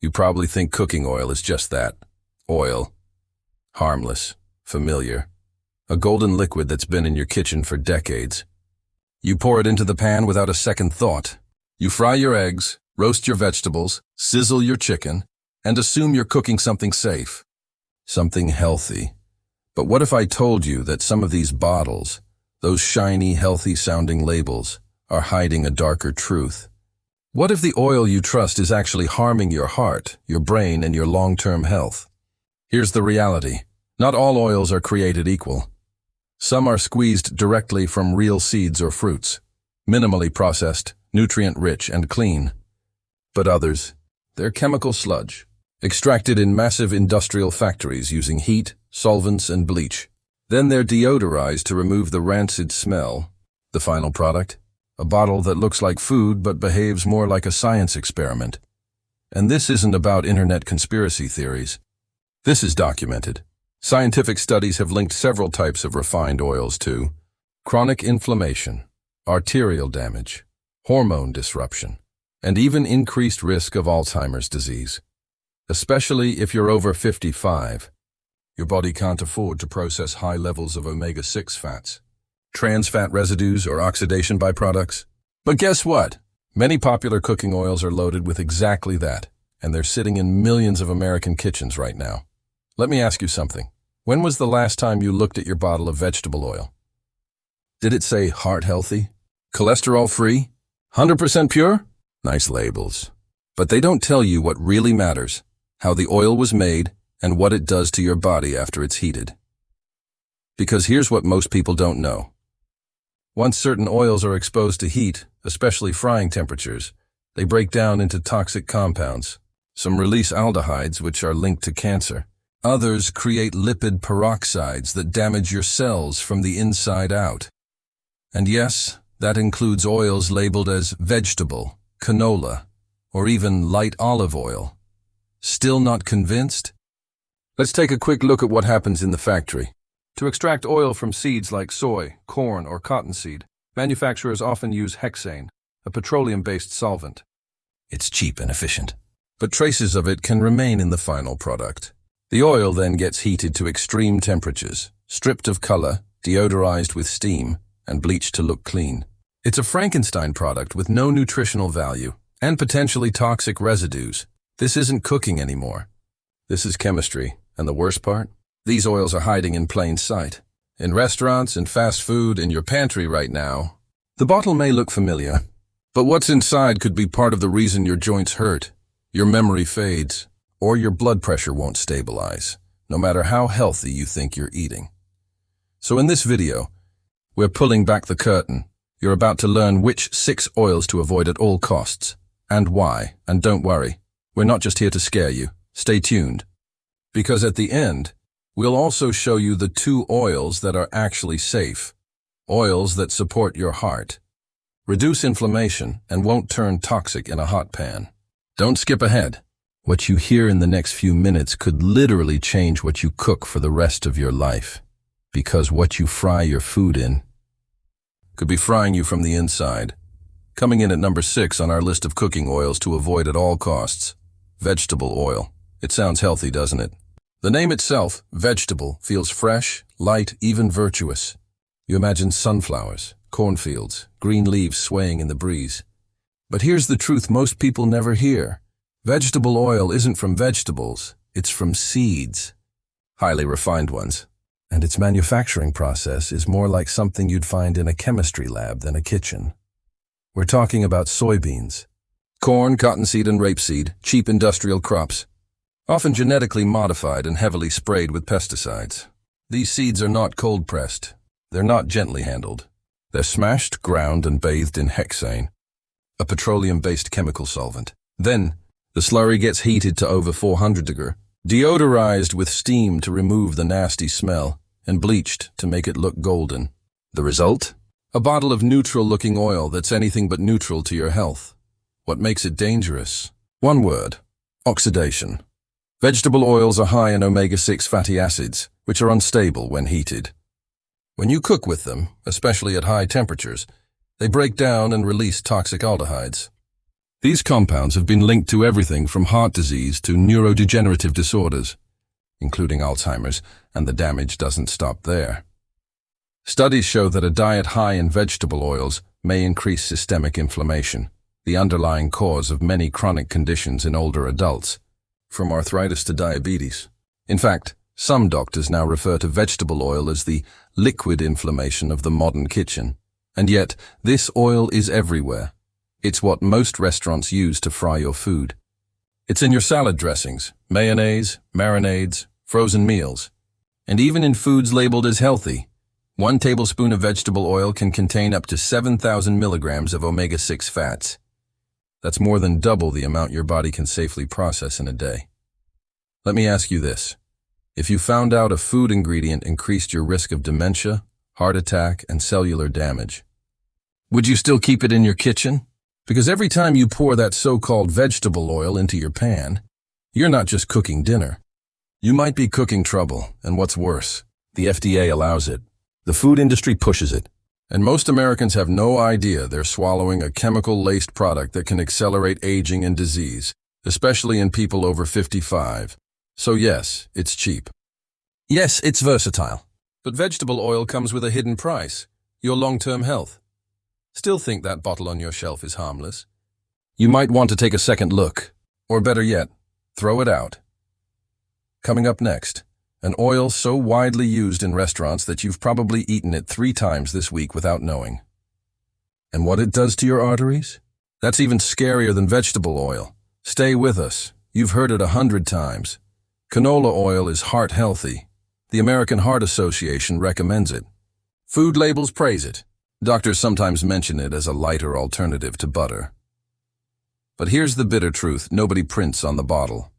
You probably think cooking oil is just that. Oil. Harmless. Familiar. A golden liquid that's been in your kitchen for decades. You pour it into the pan without a second thought. You fry your eggs, roast your vegetables, sizzle your chicken, and assume you're cooking something safe. Something healthy. But what if I told you that some of these bottles, those shiny, healthy-sounding labels, are hiding a darker truth? What if the oil you trust is actually harming your heart, your brain, and your long-term health? Here's the reality. Not all oils are created equal. Some are squeezed directly from real seeds or fruits, minimally processed, nutrient-rich, and clean. But others, they're chemical sludge, extracted in massive industrial factories using heat, solvents, and bleach. Then they're deodorized to remove the rancid smell. The final product? A bottle that looks like food but behaves more like a science experiment. And this isn't about internet conspiracy theories. This is documented. Scientific studies have linked several types of refined oils to chronic inflammation, arterial damage, hormone disruption, and even increased risk of Alzheimer's disease. Especially if you're over 55. Your body can't afford to process high levels of omega-6 fats, trans fat residues, or oxidation byproducts. But guess what? Many popular cooking oils are loaded with exactly that, and they're sitting in millions of American kitchens right now. Let me ask you something. When was the last time you looked at your bottle of vegetable oil? Did it say heart healthy? Cholesterol free? 100% pure? Nice labels. But they don't tell you what really matters, how the oil was made, and what it does to your body after it's heated. Because here's what most people don't know. Once certain oils are exposed to heat, especially frying temperatures, they break down into toxic compounds. Some release aldehydes, which are linked to cancer. Others create lipid peroxides that damage your cells from the inside out. And yes, that includes oils labeled as vegetable, canola, or even light olive oil. Still not convinced? Let's take a quick look at what happens in the factory. To extract oil from seeds like soy, corn, or cottonseed, manufacturers often use hexane, a petroleum-based solvent. It's cheap and efficient, but traces of it can remain in the final product. The oil then gets heated to extreme temperatures, stripped of color, deodorized with steam, and bleached to look clean. It's a Frankenstein product with no nutritional value and potentially toxic residues. This isn't cooking anymore. This is chemistry, and the worst part? These oils are hiding in plain sight. In restaurants, in fast food, in your pantry right now. The bottle may look familiar, but what's inside could be part of the reason your joints hurt, your memory fades, or your blood pressure won't stabilize, no matter how healthy you think you're eating. So in this video, we're pulling back the curtain. You're about to learn which 6 oils to avoid at all costs, and why. And don't worry, we're not just here to scare you. Stay tuned. Because at the end, we'll also show you the 2 oils that are actually safe. Oils that support your heart, reduce inflammation, and won't turn toxic in a hot pan. Don't skip ahead. What you hear in the next few minutes could literally change what you cook for the rest of your life. Because what you fry your food in could be frying you from the inside. Coming in at number 6 on our list of cooking oils to avoid at all costs. Vegetable oil. It sounds healthy, doesn't it? The name itself, vegetable, feels fresh, light, even virtuous. You imagine sunflowers, cornfields, green leaves swaying in the breeze. But here's the truth most people never hear. Vegetable oil isn't from vegetables, it's from seeds. Highly refined ones. And its manufacturing process is more like something you'd find in a chemistry lab than a kitchen. We're talking about soybeans. Corn, cottonseed, and rapeseed, cheap industrial crops. Often genetically modified and heavily sprayed with pesticides. These seeds are not cold-pressed. They're not gently handled. They're smashed, ground, and bathed in hexane, a petroleum-based chemical solvent. Then, the slurry gets heated to over 400 degrees, deodorized with steam to remove the nasty smell, and bleached to make it look golden. The result? A bottle of neutral-looking oil that's anything but neutral to your health. What makes it dangerous? One word: oxidation. Vegetable oils are high in omega-6 fatty acids, which are unstable when heated. When you cook with them, especially at high temperatures, they break down and release toxic aldehydes. These compounds have been linked to everything from heart disease to neurodegenerative disorders, including Alzheimer's, and the damage doesn't stop there. Studies show that a diet high in vegetable oils may increase systemic inflammation, the underlying cause of many chronic conditions in older adults, from arthritis to diabetes. In fact, some doctors now refer to vegetable oil as the liquid inflammation of the modern kitchen. And yet, this oil is everywhere. It's what most restaurants use to fry your food. It's in your salad dressings, mayonnaise, marinades, frozen meals, and even in foods labeled as healthy. 1 tablespoon of vegetable oil can contain up to 7,000 milligrams of omega-6 fats. That's more than double the amount your body can safely process in a day. Let me ask you this. If you found out a food ingredient increased your risk of dementia, heart attack, and cellular damage, would you still keep it in your kitchen? Because every time you pour that so-called vegetable oil into your pan, you're not just cooking dinner. You might be cooking trouble, and what's worse, the FDA allows it. The food industry pushes it. And most Americans have no idea they're swallowing a chemical-laced product that can accelerate aging and disease, especially in people over 55. So yes, it's cheap. Yes, it's versatile. But vegetable oil comes with a hidden price, your long-term health. Still think that bottle on your shelf is harmless? You might want to take a second look, or better yet, throw it out. Coming up next, an oil so widely used in restaurants that you've probably eaten it 3 times this week without knowing. And what it does to your arteries? That's even scarier than vegetable oil. Stay with us. You've heard it 100 times. Canola oil is heart healthy. The American Heart Association recommends it. Food labels praise it. Doctors sometimes mention it as a lighter alternative to butter. But here's the bitter truth nobody prints on the bottle.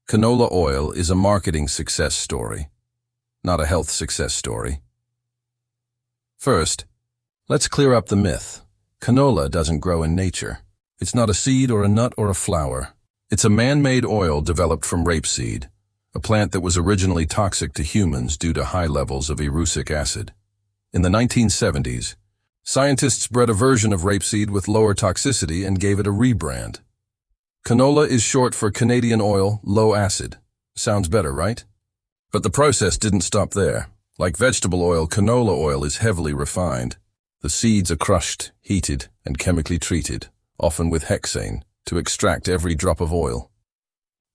Canola oil is a marketing success story, not a health success story. First, let's clear up the myth. Canola doesn't grow in nature. It's not a seed or a nut or a flower. It's a man-made oil developed from rapeseed, a plant that was originally toxic to humans due to high levels of erucic acid. In the 1970s, scientists bred a version of rapeseed with lower toxicity and gave it a rebrand. Canola is short for Canadian oil, low acid. Sounds better, right? But the process didn't stop there. Like vegetable oil, canola oil is heavily refined. The seeds are crushed, heated, and chemically treated, often with hexane, to extract every drop of oil.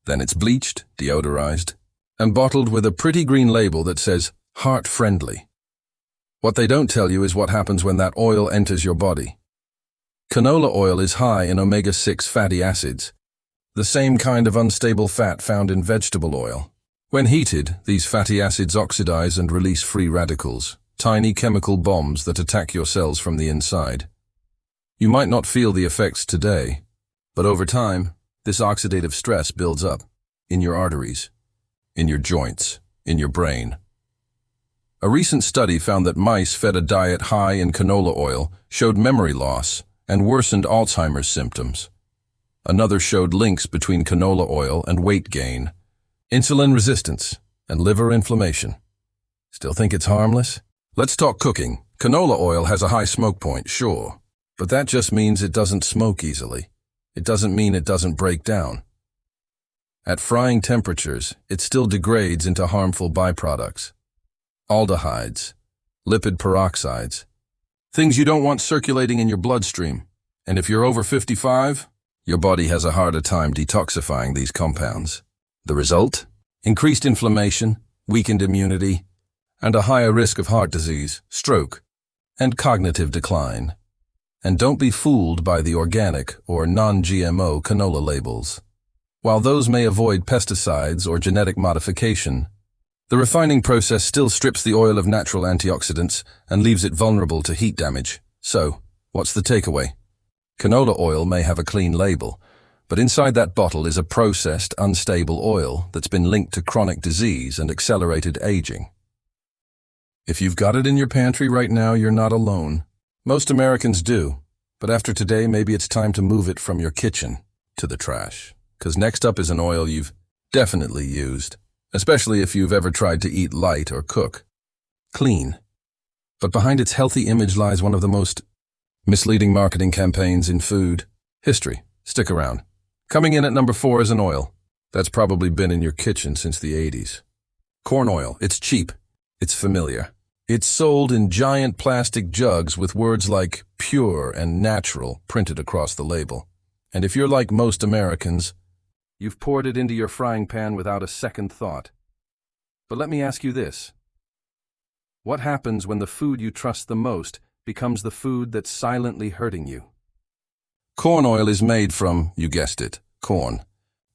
Then it's bleached, deodorized, and bottled with a pretty green label that says, heart-friendly. What they don't tell you is what happens when that oil enters your body. Canola oil is high in omega-6 fatty acids, the same kind of unstable fat found in vegetable oil. When heated, these fatty acids oxidize and release free radicals, tiny chemical bombs that attack your cells from the inside. You might not feel the effects today, but over time, this oxidative stress builds up in your arteries, in your joints, in your brain. A recent study found that mice fed a diet high in canola oil showed memory loss and worsened Alzheimer's symptoms. Another showed links between canola oil and weight gain, insulin resistance, and liver inflammation. Still think it's harmless? Let's talk cooking. Canola oil has a high smoke point, sure, but that just means it doesn't smoke easily. It doesn't mean it doesn't break down. At frying temperatures, it still degrades into harmful byproducts. Aldehydes, lipid peroxides, things you don't want circulating in your bloodstream. And if you're over 55, your body has a harder time detoxifying these compounds. The result? Increased inflammation, weakened immunity, and a higher risk of heart disease, stroke, and cognitive decline. And don't be fooled by the organic or non-GMO canola labels. While those may avoid pesticides or genetic modification, the refining process still strips the oil of natural antioxidants and leaves it vulnerable to heat damage. So, what's the takeaway? Canola oil may have a clean label, but inside that bottle is a processed, unstable oil that's been linked to chronic disease and accelerated aging. If you've got it in your pantry right now, you're not alone. Most Americans do, but after today, maybe it's time to move it from your kitchen to the trash. 'Cause next up is an oil you've definitely used, especially if you've ever tried to eat light or cook. Clean. But behind its healthy image lies one of the most misleading marketing campaigns in food history. Stick around. Coming in at number 4 is an oil that's probably been in your kitchen since the 80s. Corn oil. It's cheap. It's familiar. It's sold in giant plastic jugs with words like pure and natural printed across the label. And if you're like most Americans, you've poured it into your frying pan without a second thought. But let me ask you this. What happens when the food you trust the most becomes the food that's silently hurting you? Corn oil is made from, you guessed it, corn.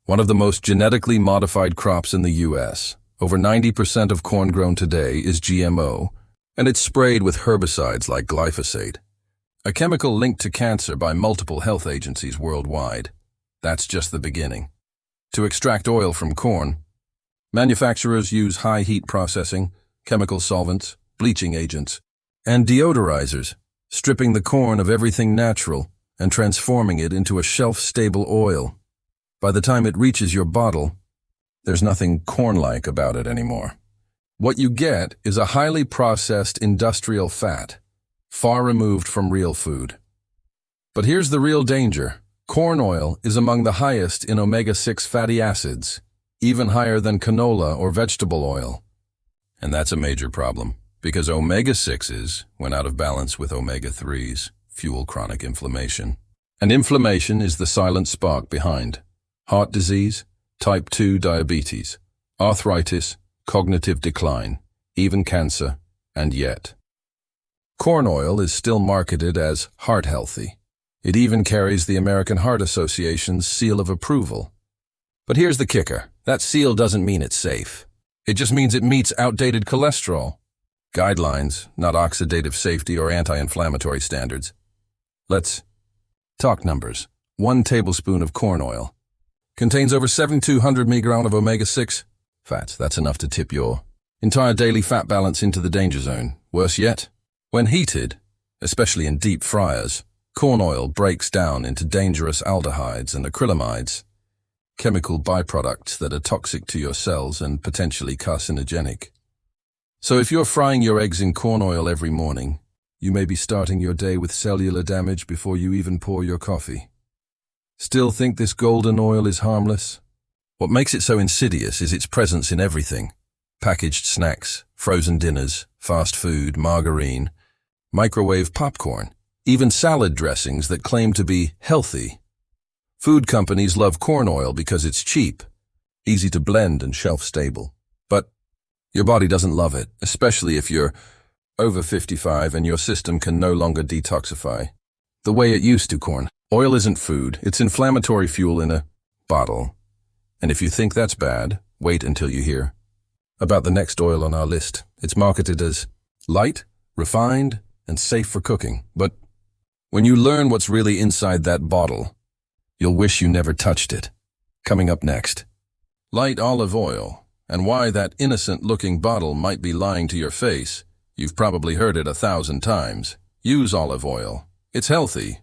One of the most genetically modified crops in the U.S. Over 90% of corn grown today is GMO, and it's sprayed with herbicides like glyphosate, a chemical linked to cancer by multiple health agencies worldwide. That's just the beginning. To extract oil from corn, manufacturers use high heat processing, chemical solvents, bleaching agents, and deodorizers, stripping the corn of everything natural and transforming it into a shelf-stable oil. By the time it reaches your bottle, there's nothing corn-like about it anymore. What you get is a highly processed industrial fat, far removed from real food. But here's the real danger. Corn oil is among the highest in omega-6 fatty acids, even higher than canola or vegetable oil. And that's a major problem, because omega-6s, when out of balance with omega-3s, fuel chronic inflammation. And inflammation is the silent spark behind heart disease, type 2 diabetes, arthritis, cognitive decline, even cancer, and yet. Corn oil is still marketed as heart healthy. It even carries the American Heart Association's seal of approval. But here's the kicker. That seal doesn't mean it's safe. It just means it meets outdated cholesterol guidelines, not oxidative safety or anti-inflammatory standards. Let's talk numbers. 1 tablespoon of corn oil contains over 7,200 mg of omega-6 fats. That's enough to tip your entire daily fat balance into the danger zone. Worse yet, when heated, especially in deep fryers, corn oil breaks down into dangerous aldehydes and acrylamides, chemical byproducts that are toxic to your cells and potentially carcinogenic. So if you're frying your eggs in corn oil every morning, you may be starting your day with cellular damage before you even pour your coffee. Still think this golden oil is harmless? What makes it so insidious is its presence in everything. Packaged snacks, frozen dinners, fast food, margarine, microwave popcorn, even salad dressings that claim to be healthy. Food companies love corn oil because it's cheap, easy to blend and shelf-stable. But your body doesn't love it, especially if you're over 55 and your system can no longer detoxify the way it used to. Corn oil isn't food, it's inflammatory fuel in a bottle. And if you think that's bad, wait until you hear about the next oil on our list. It's marketed as light, refined, and safe for cooking. But when you learn what's really inside that bottle, you'll wish you never touched it. Coming up next, light olive oil, and why that innocent-looking bottle might be lying to your face. You've probably heard it 1,000 times. Use olive oil. It's healthy.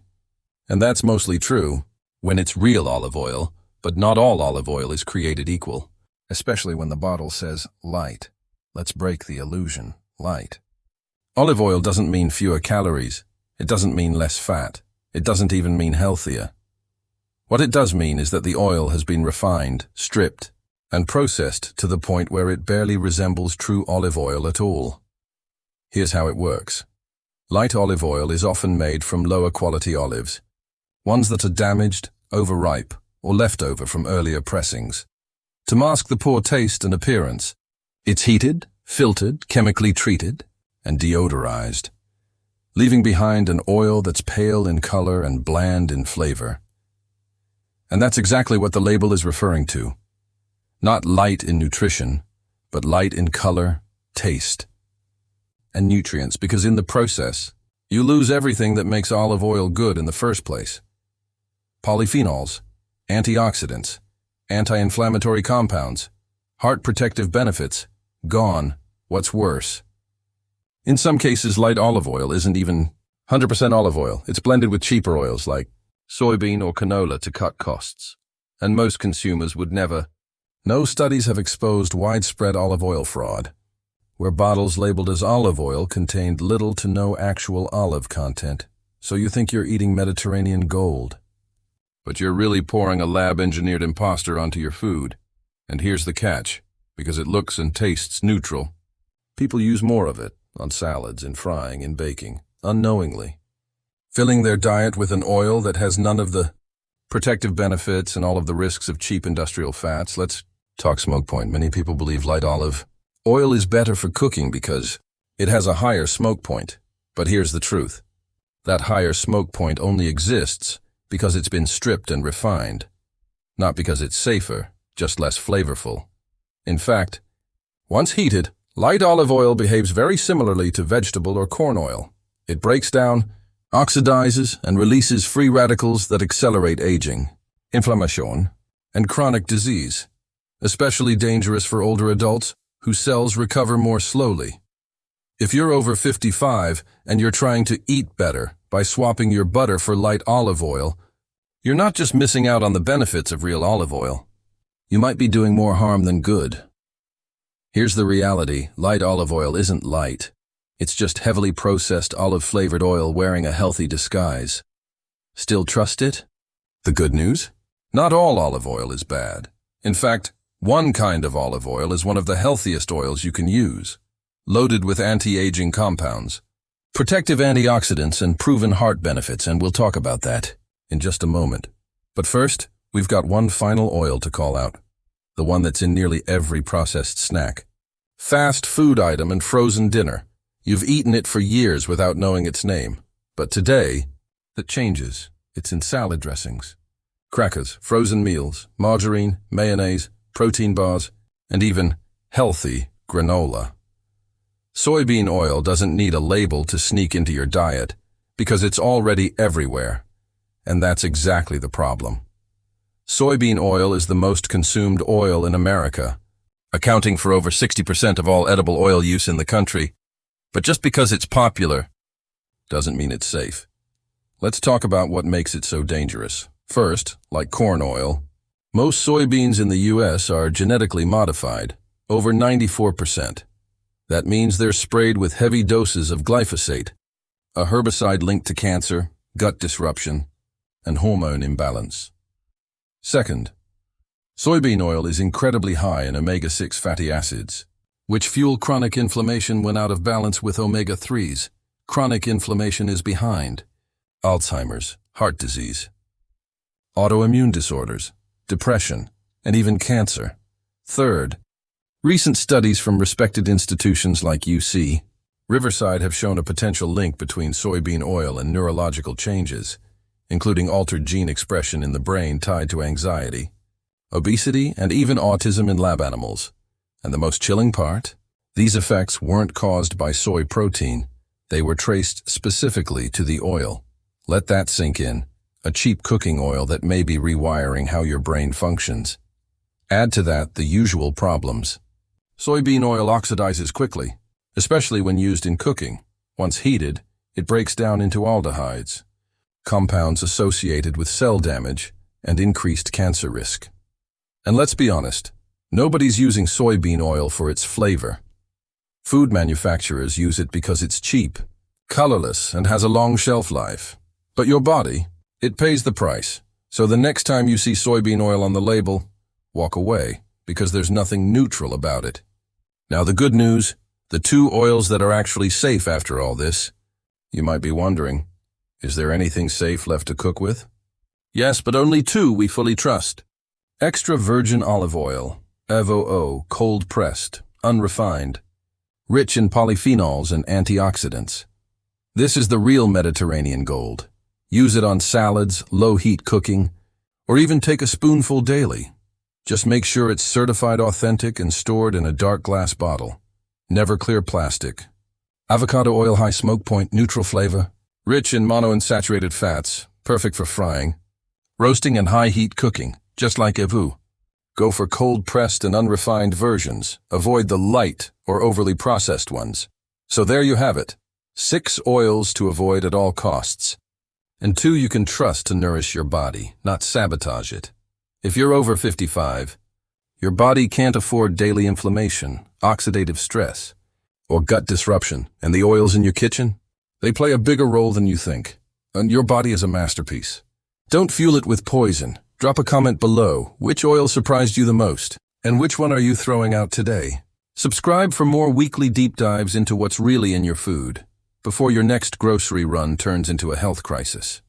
And that's mostly true when it's real olive oil, but not all olive oil is created equal, especially when the bottle says light. Let's break the illusion. Light. Olive oil doesn't mean fewer calories. It doesn't mean less fat. It doesn't even mean healthier. What it does mean is that the oil has been refined, stripped, and processed to the point where it barely resembles true olive oil at all. Here's how it works. Light olive oil is often made from lower quality olives, ones that are damaged, overripe, or leftover from earlier pressings. To mask the poor taste and appearance, it's heated, filtered, chemically treated, and deodorized, leaving behind an oil that's pale in color and bland in flavor. And that's exactly what the label is referring to. Not light in nutrition, but light in color, taste, and nutrients, because in the process, you lose everything that makes olive oil good in the first place. Polyphenols, antioxidants, anti-inflammatory compounds, heart protective benefits, gone. What's worse? In some cases, light olive oil isn't even 100% olive oil. It's blended with cheaper oils like soybean or canola to cut costs. And most consumers would never. No studies have exposed widespread olive oil fraud, where bottles labeled as olive oil contained little to no actual olive content, so you think you're eating Mediterranean gold. but you're really pouring a lab-engineered imposter onto your food. And here's the catch. Because it looks and tastes neutral, people use more of it on salads, in frying, in baking, unknowingly, filling their diet with an oil that has none of the protective benefits and all of the risks of cheap industrial fats. Let's talk smoke point. Many people believe light olive oil is better for cooking because it has a higher smoke point. But here's the truth. That higher smoke point only exists because it's been stripped and refined, not because it's safer, just less flavorful. In fact, once heated, light olive oil behaves very similarly to vegetable or corn oil. It breaks down, oxidizes, and releases free radicals that accelerate aging, inflammation, and chronic disease, especially dangerous for older adults whose cells recover more slowly. If you're over 55 and you're trying to eat better by swapping your butter for light olive oil, you're not just missing out on the benefits of real olive oil. You might be doing more harm than good. Here's the reality. Light olive oil isn't light. It's just heavily processed olive-flavored oil wearing a healthy disguise. Still trust it? The good news? Not all olive oil is bad. In fact, one kind of olive oil is one of the healthiest oils you can use, loaded with anti-aging compounds, protective antioxidants, and proven heart benefits, and we'll talk about that in just a moment. But first, we've got one final oil to call out, the one that's in nearly every processed snack. Fast food item and frozen dinner. You've eaten it for years without knowing its name. But today, that changes. It's in salad dressings, crackers, frozen meals, margarine, mayonnaise, protein bars, and even healthy granola. Soybean oil doesn't need a label to sneak into your diet because it's already everywhere. And that's exactly the problem. Soybean oil is the most consumed oil in America, accounting for over 60% of all edible oil use in the country. But just because it's popular doesn't mean it's safe. Let's talk about what makes it so dangerous. First, like corn oil, most soybeans in the U.S. are genetically modified, over 94%. That means they're sprayed with heavy doses of glyphosate, a herbicide linked to cancer, gut disruption, and hormone imbalance. Second, soybean oil is incredibly high in omega-6 fatty acids, which fuel chronic inflammation when out of balance with omega-3s. Chronic inflammation is behind Alzheimer's, heart disease, autoimmune disorders, depression, and even cancer. Third, recent studies from respected institutions like UC Riverside have shown a potential link between soybean oil and neurological changes, including altered gene expression in the brain tied to anxiety, obesity, and even autism in lab animals. And the most chilling part? These effects weren't caused by soy protein. They were traced specifically to the oil. Let that sink in. A cheap cooking oil that may be rewiring how your brain functions. Add to that the usual problems. Soybean oil oxidizes quickly, especially when used in cooking. Once heated, it breaks down into aldehydes, compounds associated with cell damage and increased cancer risk. And let's be honest, nobody's using soybean oil for its flavor. Food manufacturers use it because it's cheap, colorless, and has a long shelf life. But your body, it pays the price. So the next time you see soybean oil on the label, walk away, because there's nothing neutral about it. Now the good news, the two oils that are actually safe after all this. You might be wondering, is there anything safe left to cook with? Yes, but only two we fully trust. Extra virgin olive oil, EVO-O, cold-pressed, unrefined, rich in polyphenols and antioxidants. This is the real Mediterranean gold. Use it on salads, low-heat cooking, or even take a spoonful daily. Just make sure it's certified authentic and stored in a dark glass bottle. Never clear plastic. Avocado oil, high smoke point, neutral flavor, rich in monounsaturated fats, perfect for frying, roasting and high-heat cooking, just like EVO. Go for cold-pressed and unrefined versions. Avoid the light or overly processed ones. So there you have it. 6 oils to avoid at all costs. And 2 you can trust to nourish your body, not sabotage it. If you're over 55, your body can't afford daily inflammation, oxidative stress, or gut disruption, and the oils in your kitchen, they play a bigger role than you think. And your body is a masterpiece. Don't fuel it with poison. Drop a comment below. Which oil surprised you the most? And which one are you throwing out today? Subscribe for more weekly deep dives into what's really in your food, before your next grocery run turns into a health crisis.